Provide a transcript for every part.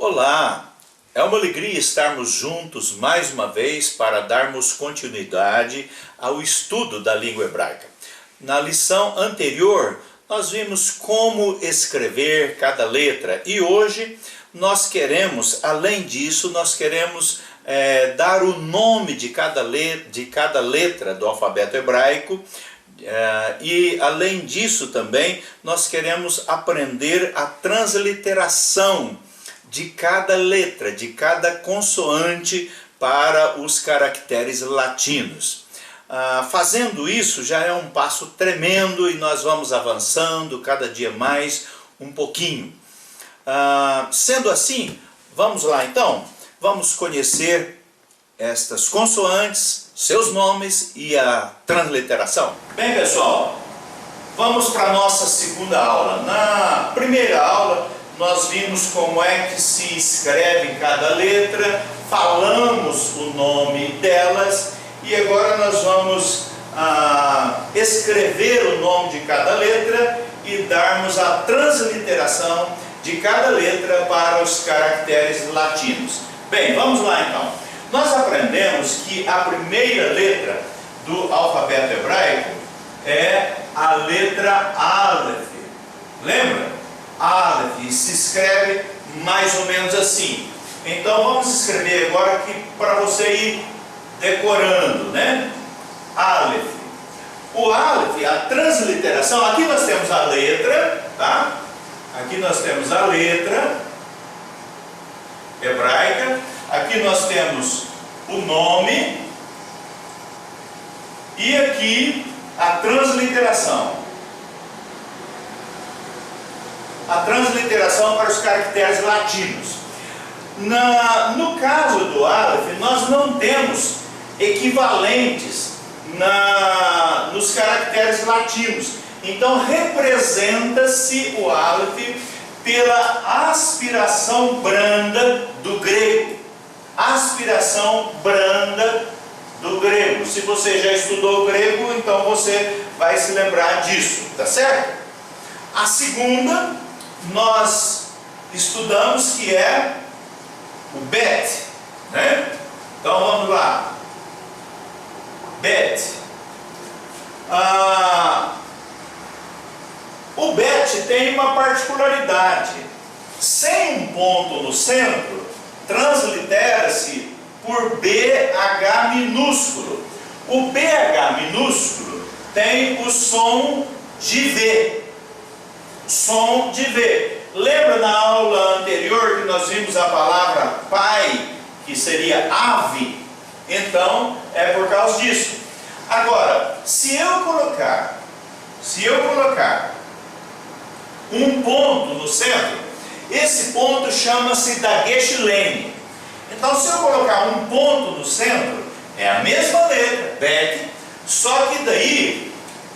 Olá, é uma alegria estarmos juntos mais uma vez para darmos continuidade ao estudo da língua hebraica. Na lição anterior, nós vimos como escrever cada letra e hoje nós queremos, além disso, dar o nome de cada letra do alfabeto hebraico. E além disso também nós queremos aprender a transliteração de cada letra, de cada consoante para os caracteres latinos. Fazendo isso já é um passo tremendo e nós vamos avançando cada dia mais um pouquinho. Sendo assim, vamos lá então, vamos conhecer estas consoantes, seus nomes e a transliteração. Bem pessoal, vamos para a nossa segunda aula. Na primeira aula nós vimos como é que se escreve cada letra, falamos o nome delas e agora nós vamos escrever o nome de cada letra e darmos a transliteração de cada letra para os caracteres latinos. Bem, vamos lá então. Nós aprendemos que a primeira letra do alfabeto hebraico é a letra Aleph. Lembra? Aleph se escreve mais ou menos assim. Então vamos escrever agora aqui para você ir decorando, né? Aleph. O Aleph, a transliteração, aqui nós temos a letra, tá? Aqui nós temos a letra hebraica. Aqui nós temos o nome e aqui a transliteração. A transliteração para os caracteres latinos. No caso do Aleph, nós não temos equivalentes nos caracteres latinos. Então representa-se o Aleph pela aspiração branda do grego. Aspiração branda do grego. Se você já estudou grego, então você vai se lembrar disso, tá certo? A segunda, nós estudamos que é o Bet, né? Então vamos lá. Bet. O Bet tem uma particularidade. Sem um ponto no centro, translitera-se por BH minúsculo. O BH minúsculo tem o som de V. Som de V. Lembra na aula anterior que nós vimos a palavra pai, que seria ave? Então, é por causa disso. Agora, se eu colocar um ponto no centro, esse ponto chama-se Dagesh Lene. Então, se eu colocar um ponto no centro, é a mesma letra, Bet, só que daí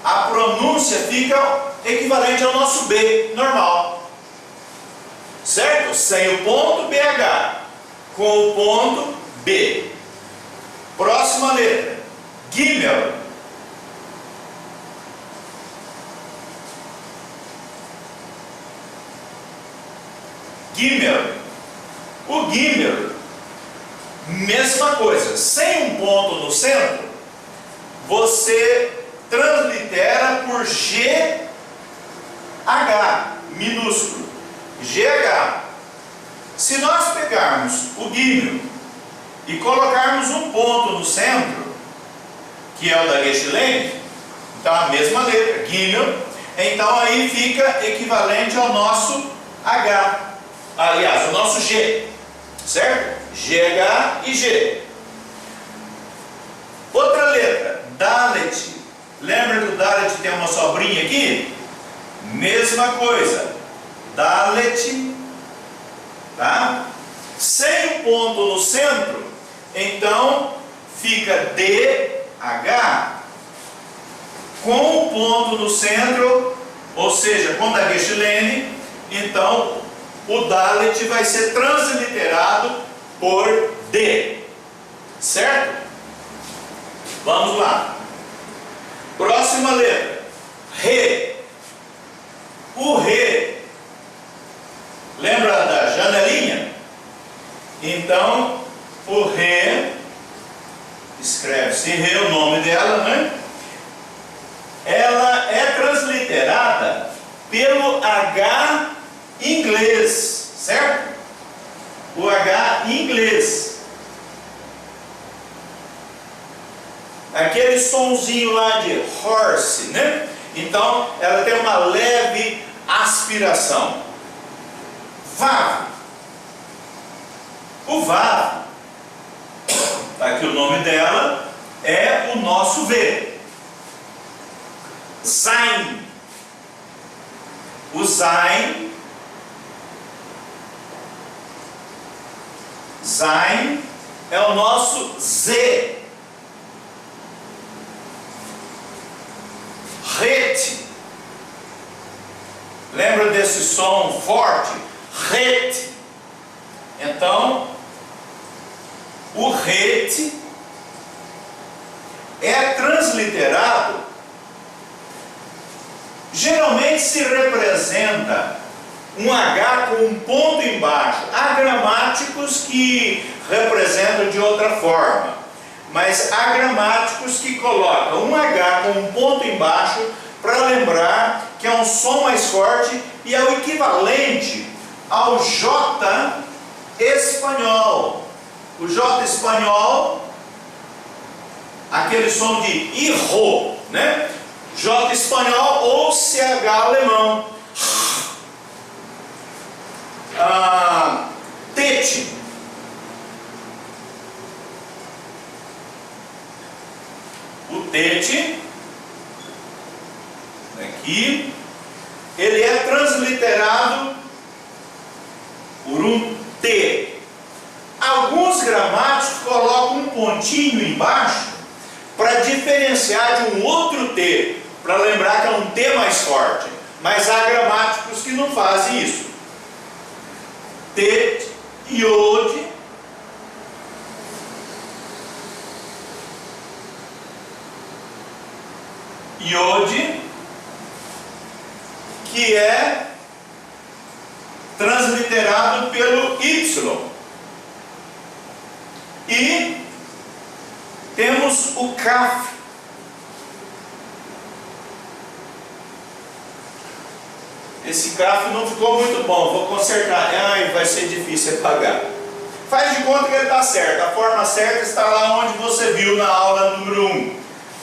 a pronúncia fica equivalente ao nosso B normal. Certo? Sem o ponto BH, com o ponto B. Próxima letra, Gimel. Gimel. O Gimel, mesma coisa, sem um ponto no centro, você translitera por GH minúsculo. GH. Se nós pegarmos o Gimel e colocarmos um ponto no centro, que é o da Gestilene, então a mesma letra, Gimel, então aí fica equivalente ao nosso H. Aliás, o nosso G, certo? GH e G. Outra letra, Dalet. Lembra que o Dalet tem uma sobrinha aqui? Mesma coisa. Dalet, tá? Sem um ponto no centro, então fica DH. Com um ponto no centro, ou seja, com da Gestilene, então o Dalet vai ser transliterado por D. Certo? Vamos lá. Próxima letra. Re. O Re. Lembra da janelinha? Então, o re, escreve-se re, o nome dela, né? Ela é transliterada pelo H inglês, certo? O H inglês. Aquele sonzinho lá de horse, né? Então, ela tem uma leve aspiração. Vav. O Vav, aqui o nome dela, é o nosso V. Zain. O Zain. Zain é o nosso Z. Ret. Lembra desse som forte? Ret. Então, o ret é transliterado. Geralmente se representa um H com um ponto embaixo. Há gramáticos que representam de outra forma, mas há gramáticos que colocam um H com um ponto embaixo para lembrar que é um som mais forte e é o equivalente ao J espanhol. O J espanhol, aquele som de irro, né? J espanhol ou CH alemão. Tete. O tete, aqui, ele é transliterado por um T. Alguns gramáticos colocam um pontinho embaixo para diferenciar de um outro T, para lembrar que é um T mais forte. Mas há gramáticos que não fazem isso. Tet, Iod, Iod, que é transliterado pelo Y. E temos o Kaf. Esse Kaf não ficou muito bom, vou consertar. Ai, vai ser difícil apagar. Faz de conta que ele está certo. A forma certa está lá onde você viu na aula número 1.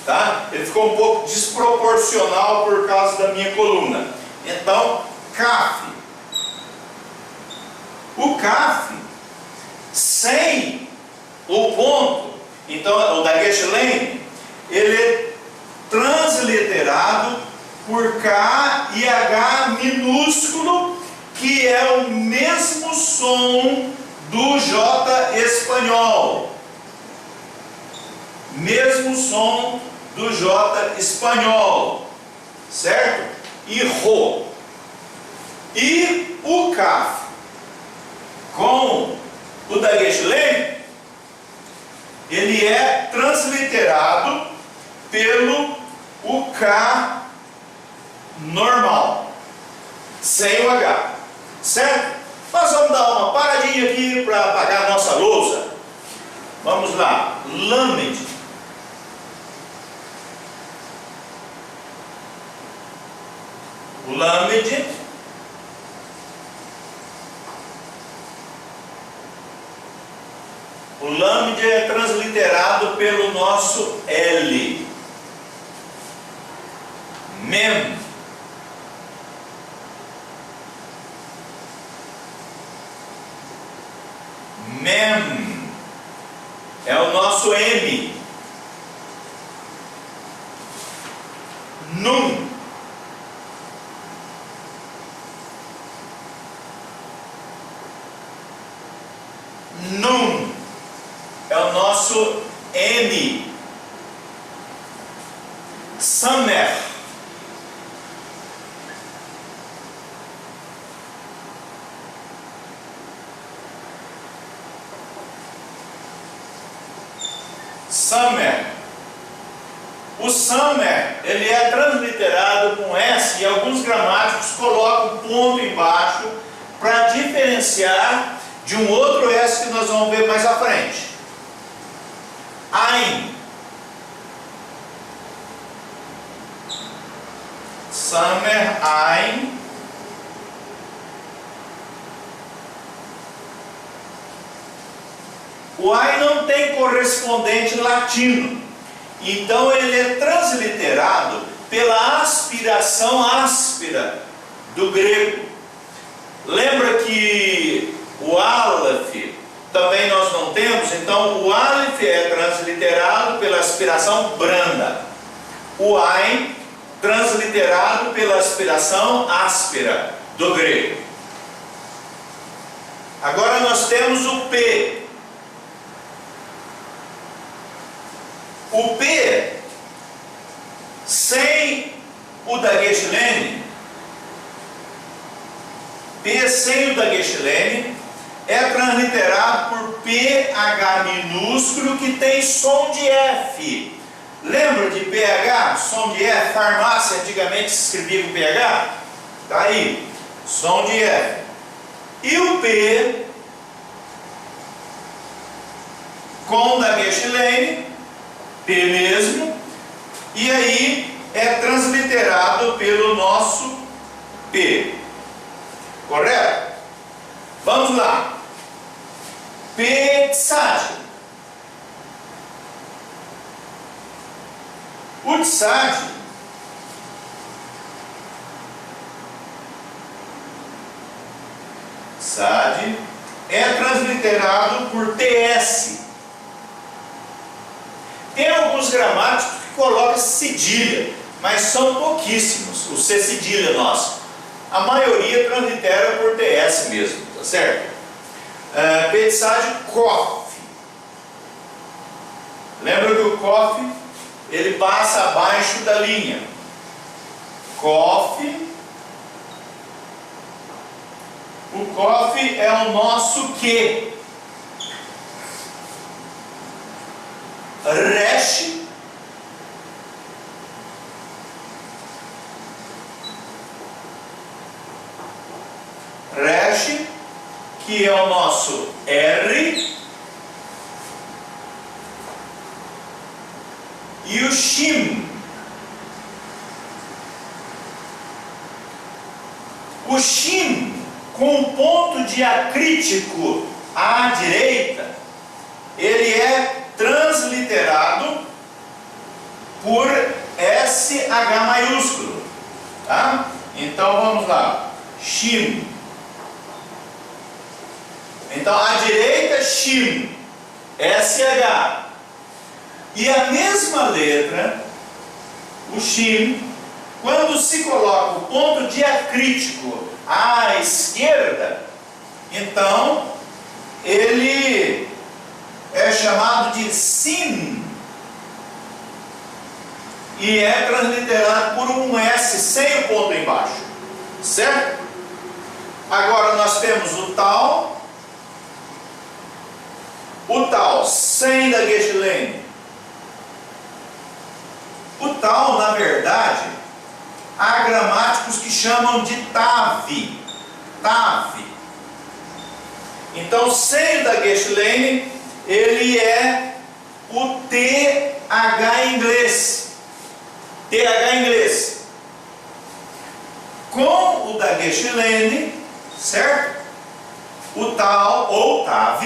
Tá? Ele ficou um pouco desproporcional por causa da minha coluna. Então, Kaf. O Kaf, sem o ponto, então o Dagesh-Lein, ele é transliterado por K e H minúsculo, que é o mesmo som do J espanhol. Mesmo som do J espanhol, certo? E Rô. E o Kaf com o Dagesh-Lein, ele é transliterado pelo o K normal, sem o H, certo? Nós vamos dar uma paradinha aqui para apagar a nossa louça. Vamos lá. Lamed. O Lamed é transliterado pelo nosso L. Mem. Mem é o nosso M. Num. Num é o nosso M. Samer. Samer. O Samer, ele é transliterado com S e alguns gramáticos colocam ponto embaixo para diferenciar de um outro S que nós vamos ver mais à frente. Ein. Summer, ein. O ein não tem correspondente latino, então ele é transliterado pela aspiração áspera do grego. Lembra que o aleph também nós não temos, então o aleph é transliterado pela aspiração branda, o ein transliterado pela aspiração áspera do grego. Agora nós temos o P. O P, sem o dagesh-lene, P sem o dagesh-lene, é transliterado por PH minúsculo que tem som de F. Lembra de PH? Som de F, farmácia antigamente se escrevia com PH? Está aí, som de F. E o P com dagesh-lene, P mesmo, e aí é transliterado pelo nosso P. Correto? Vamos lá. P tsad. O tsad é transliterado por TS. Tem alguns gramáticos que colocam cedilha, mas são pouquíssimos, o C cedilha nosso. A maioria translitera por TS mesmo, tá certo? Petsad, kof. Lembra que o kof, ele passa abaixo da linha. Kof. O kof é o nosso que. Resh. Resh, que é o nosso R. E o Shim. O Shim, com o ponto diacrítico à direita, ele é transliterado por SH maiúsculo, tá? Então vamos lá, Shim. Então à direita Shim, SH. E a mesma letra, o Shim, quando se coloca o ponto diacrítico à esquerda, então ele é chamado de Sin e é transliterado por um S sem o ponto embaixo, certo? Agora nós temos o tal sem dagesh-lene. O tal, na verdade, há gramáticos que chamam de tav. Então, sem o dagesh-lene, ele é o TH inglês. TH inglês. Com o dagesh-lene, certo? O tal ou tav,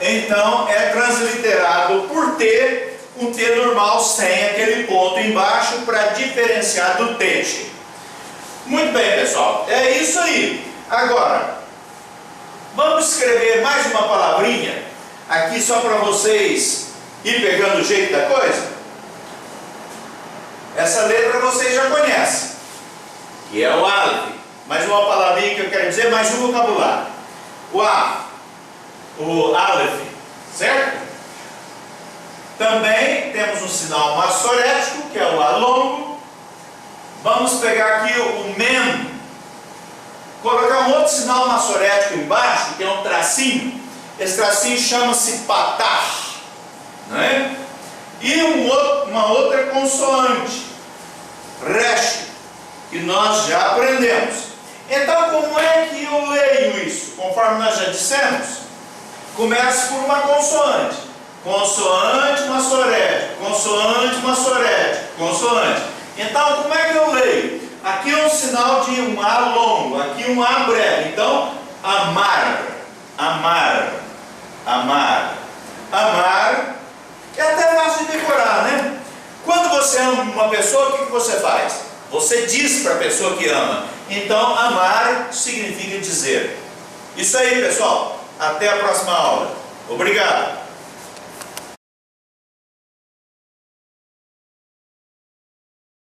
então é transliterado por T, um T normal sem aquele ponto embaixo para diferenciar do tete. Muito bem, pessoal, é isso aí. Agora, vamos escrever mais uma palavrinha aqui só para vocês ir pegando o jeito da coisa. Essa letra vocês já conhecem, que é o aleph. Mais uma palavrinha que eu quero dizer, mais um vocabulário. O aleph, certo? Também temos um sinal massorético, que é o A longo. Vamos pegar aqui o mem, colocar um outro sinal massorético embaixo, que é um tracinho. Esse tracinho chama-se patar, não é? E uma outra consoante, resh, que nós já aprendemos. Então, como é que eu leio isso? Conforme nós já dissemos, começa por uma consoante. Consoante, uma sorete, consoante, uma sorete, consoante. Então, como é que eu leio? Aqui é um sinal de um A longo, aqui um A breve. Então, amar, amar, amar, amar. É até fácil de decorar, né? Quando você ama uma pessoa, o que você faz? Você diz para a pessoa que ama. Então, amar significa dizer. Isso aí, pessoal. Até a próxima aula. Obrigado.